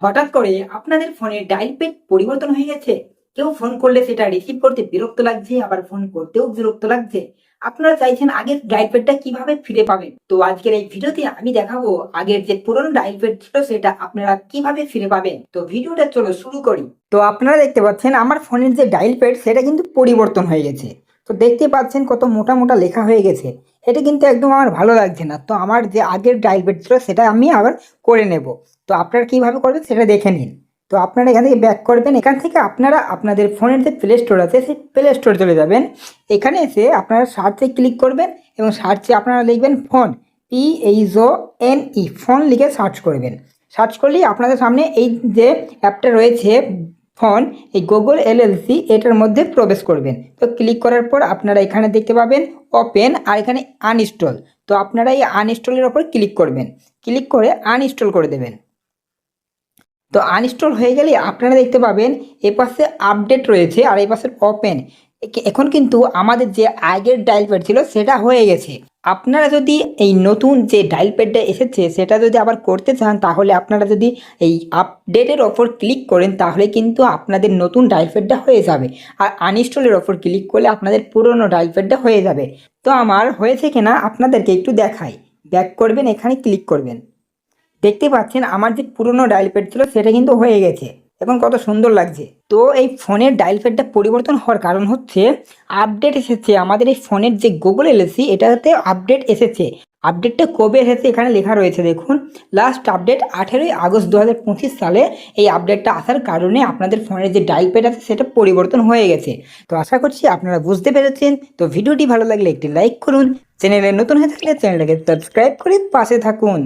হঠাৎ করে আপনাদের ফোনের ডায়াল প্যাড পরিবর্তন হয়ে গেছে। কেউ ফোন করলে সেটা রিসিভ করতে বিরক্ত লাগছে, আবার ফোন করতেও বিরক্ত লাগছে। আপনারা চাইছেন আগের ডায়াল প্যাডটা কিভাবে ফিরে পাবেন। তো আজকের এই ভিডিওতে আমি দেখাবো আগের যে পুরনো ডায়াল প্যাড ছিল সেটা আপনারা কিভাবে ফিরে পাবেন। তো ভিডিওটা চলো শুরু করি। তো আপনারা দেখতে পাচ্ছেন আমার ফোনের যে ডায়াল প্যাড সেটা কিন্তু পরিবর্তন হয়ে গেছে। তো দেখতে পাচ্ছেন কত মোটা মোটা লেখা হয়ে গেছে। এটা কিন্তু একদম আমার ভালো লাগছে না। তো আমার যে আগের ডায়াল প্যাড ছিল সেটা আমি আবার করে নেব। তো আপনারা কিভাবে করবেন সেটা দেখে নিন। তো আপনারা এখান থেকে ব্যাক করবেন। এখান থেকে আপনারা আপনাদের ফোনের যে প্লে স্টোর আছে সেই প্লে স্টোরে চলে যাবেন। এখানে এসে আপনারা সার্চে ক্লিক করবেন এবং সার্চে আপনারা লিখবেন ফোন, PHONE, ফোন লিখে সার্চ করবেন। সার্চ করলেই আপনাদের সামনে এই যে অ্যাপটা রয়েছে ফোন, এই গুগল LLC এটার মধ্যে প্রবেশ করবেন। তো ক্লিক করার পর আপনারা এখানে দেখতে পাবেন ওপেন আর এখানে আনইনস্টল। তো আপনারা এই আনইনস্টলের ওপর ক্লিক করবেন। ক্লিক করে আনইনস্টল করে দেবেন। তো আনইনস্টল হয়ে গেলে আপনারা দেখতে পাবেন এপাশে আপডেট রয়েছে আর এই পাশে ওপেন। এখন কিন্তু আমাদের যে আগের ডায়াল প্যাড ছিল সেটা হয়ে গেছে। আপনারা যদি এই নতুন যে ডায়াল প্যাডটা এসেছে সেটা যদি আবার করতে চান, তাহলে আপনারা যদি এই আপডেটের ওপর ক্লিক করেন তাহলে কিন্তু আপনাদের নতুন ডায়াল প্যাডটা হয়ে যাবে। আর আনইনস্টলের ওপর ক্লিক করলে আপনাদের পুরনো ডায়াল প্যাডটা হয়ে যাবে। তো আমার হয়েছে কিনা আপনাদেরকে একটু দেখাই। ব্যাক করবেন, এখানে ক্লিক করবেন। দেখতে পাচ্ছেন আমার যে পুরনো ডায়াল প্যাড ছিল সেটা কিন্তু হয়ে গেছে এবং কত সুন্দর লাগছে। তো এই ফোনের ডায়াল প্যাডটা পরিবর্তন হওয়ার কারণ হচ্ছে আপডেট এসেছে। আমাদের এই ফোনের যে গুগল LLC এটাতে আপডেট এসেছে। আপডেটটা কবে এসেছে এখানে লেখা রয়েছে দেখুন। লাস্ট আপডেট 18ই আগস্ট 2025 সালে এই আপডেটটা আসার কারণে আপনাদের ফোনের যে ডায়াল প্যাড আছে সেটা পরিবর্তন হয়ে গেছে। তো আশা করছি আপনারা বুঝতে পেরেছেন। তো ভিডিওটি ভালো লাগলে একটি লাইক করুন। চ্যানেলে নতুন হয়ে থাকলে চ্যানেলটাকে সাবস্ক্রাইব করে পাশে থাকুন।